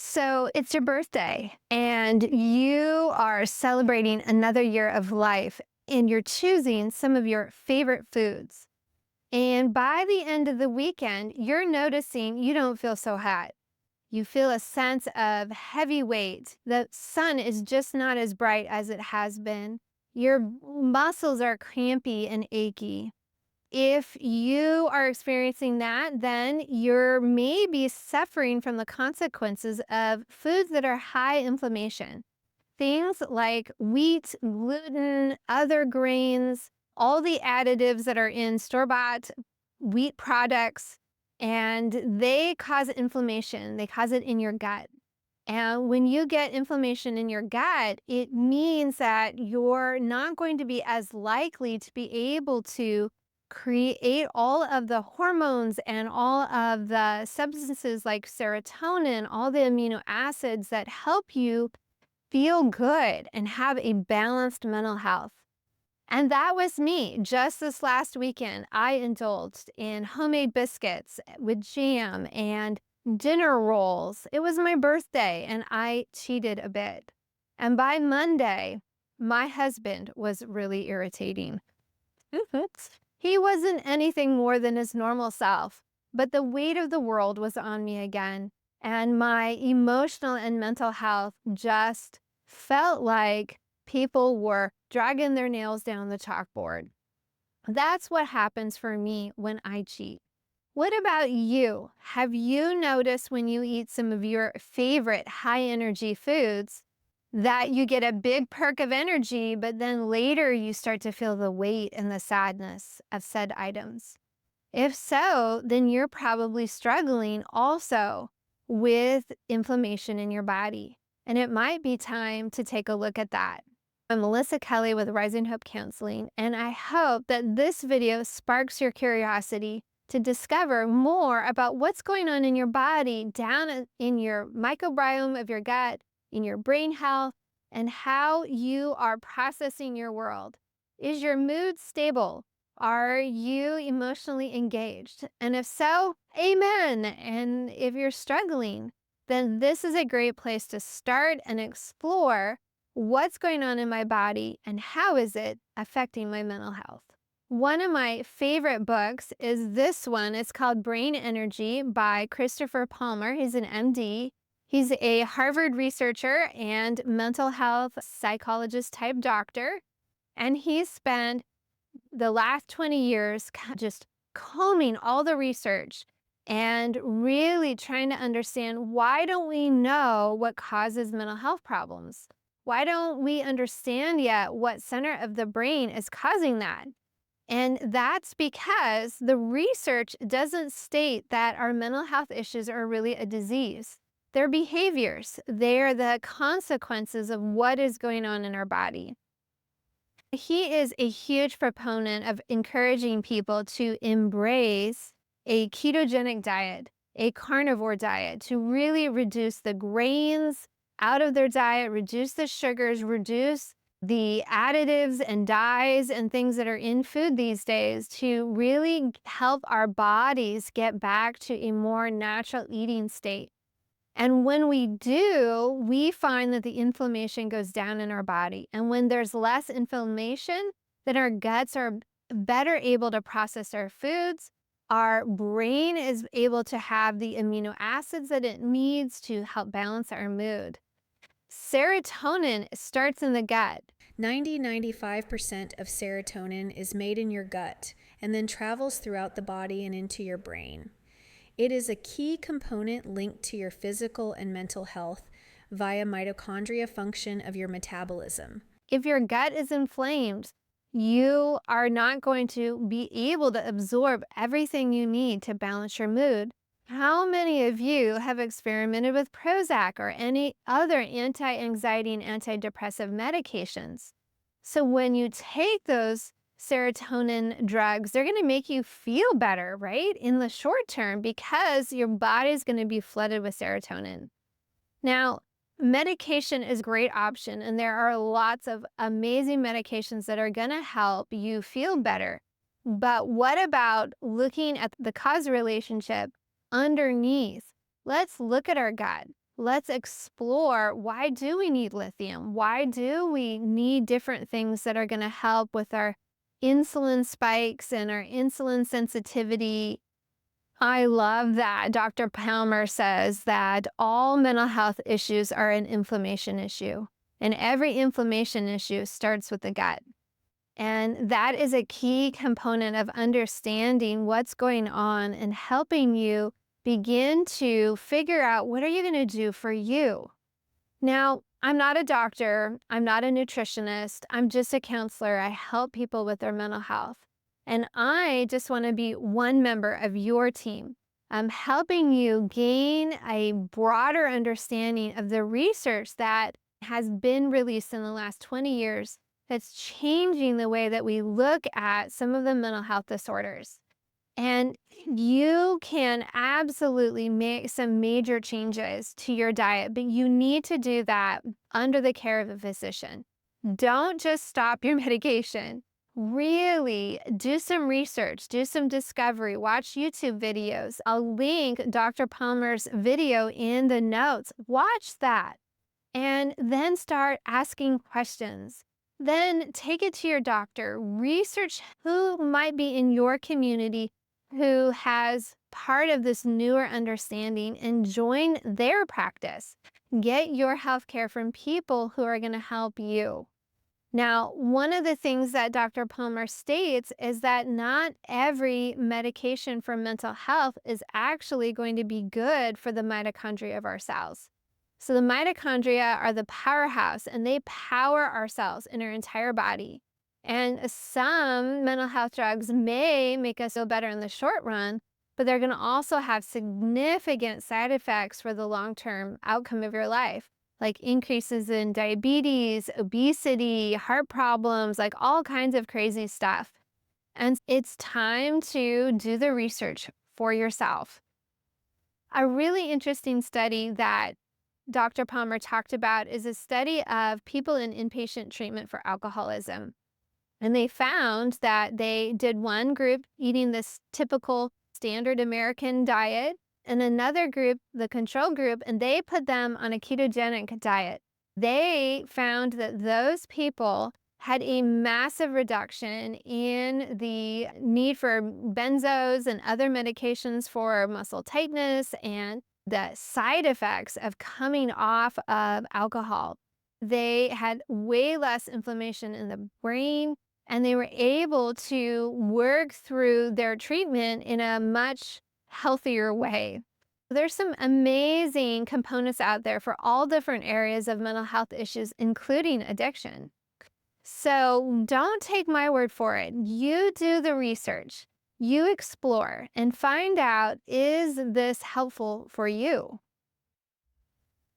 So it's your birthday and you are celebrating another year of life and you're choosing some of your favorite foods. And by the end of the weekend, you're noticing you don't feel so hot. You feel a sense of heavy weight. The sun is just not as bright as it has been. Your muscles are crampy and achy. If you are experiencing that, then you're maybe suffering from the consequences of foods that are high inflammation. Things like wheat, gluten, other grains, all the additives that are in store-bought wheat products, and they cause inflammation. They cause it in your gut. And when you get inflammation in your gut, it means that you're not going to be as likely to be able to create all of the hormones and all of the substances like serotonin, all the amino acids that help you feel good and have a balanced mental health. And that was me. Just this last weekend, I indulged in homemade biscuits with jam and dinner rolls. It was my birthday and I cheated a bit. And by Monday, my husband was really irritating. He wasn't anything more than his normal self, but the weight of the world was on me again. And my emotional and mental health just felt like people were dragging their nails down the chalkboard. That's what happens for me when I cheat. What about you? Have you noticed when you eat some of your favorite high energy foods that you get a big perk of energy, but then later you start to feel the weight and the sadness of said items? If so, then you're probably struggling also with inflammation in your body. And it might be time to take a look at that. I'm Melissa Kelly with Rising Hope Counseling, and I hope that this video sparks your curiosity to discover more about what's going on in your body, down in your microbiome of your gut, in your brain health, and how you are processing your world. Is your mood stable? Are you emotionally engaged? And if so, amen. And if you're struggling, then this is a great place to start and explore what's going on in my body and how is it affecting my mental health. One of my favorite books is this one. It's called Brain Energy by Christopher Palmer. He's an MD. He's a Harvard researcher and mental health psychologist type doctor. And he's spent the last 20 years just combing all the research and really trying to understand, why don't we know what causes mental health problems? Why don't we understand yet what center of the brain is causing that? And that's because the research doesn't state that our mental health issues are really a disease. They're behaviors. They're the consequences of what is going on in our body. He is a huge proponent of encouraging people to embrace a ketogenic diet, a carnivore diet, to really reduce the grains out of their diet, reduce the sugars, reduce the additives and dyes and things that are in food these days, to really help our bodies get back to a more natural eating state. And when we do, we find that the inflammation goes down in our body. And when there's less inflammation, then our guts are better able to process our foods. Our brain is able to have the amino acids that it needs to help balance our mood. Serotonin starts in the gut. 95% of serotonin is made in your gut and then travels throughout the body and into your brain. It is a key component linked to your physical and mental health via mitochondria function of your metabolism. If your gut is inflamed, you are not going to be able to absorb everything you need to balance your mood. How many of you have experimented with Prozac or any other anti-anxiety and antidepressive medications? So when you take those serotonin drugs, they're going to make you feel better, right? In the short term, because your body is going to be flooded with serotonin. Now, medication is a great option, and there are lots of amazing medications that are going to help you feel better. But what about looking at the cause relationship underneath? Let's look at our gut. Let's explore, why do we need lithium? Why do we need different things that are going to help with our insulin spikes and our insulin sensitivity? I love that Dr. Palmer says that all mental health issues are an inflammation issue, and every inflammation issue starts with the gut. And that is a key component of understanding what's going on and helping you begin to figure out, what are you going to do for you? Now, I'm not a doctor, I'm not a nutritionist, I'm just a counselor. I help people with their mental health. And I just want to be one member of your team. I'm helping you gain a broader understanding of the research that has been released in the last 20 years that's changing the way that we look at some of the mental health disorders. And you can absolutely make some major changes to your diet, but you need to do that under the care of a physician. Don't just stop your medication. Really do some research, do some discovery, watch YouTube videos. I'll link Dr. Palmer's video in the notes. Watch that and then start asking questions. Then take it to your doctor. Research who might be in your community who has part of this newer understanding and join their practice. Get your healthcare from people who are going to help you. Now, one of the things that Dr. Palmer states is that not every medication for mental health is actually going to be good for the mitochondria of our cells. So the mitochondria are the powerhouse, and they power our cells in our entire body. And some mental health drugs may make us feel better in the short run, but they're going to also have significant side effects for the long-term outcome of your life, like increases in diabetes, obesity, heart problems, like all kinds of crazy stuff. And it's time to do the research for yourself. A really interesting study that Dr. Palmer talked about is a study of people in inpatient treatment for alcoholism. And they found that they did one group eating this typical standard American diet, and another group, the control group, and they put them on a ketogenic diet. They found that those people had a massive reduction in the need for benzos and other medications for muscle tightness and the side effects of coming off of alcohol. They had way less inflammation in the brain, and they were able to work through their treatment in a much healthier way. There's some amazing components out there for all different areas of mental health issues, including addiction. So don't take my word for it. You do the research, you explore, and find out, is this helpful for you?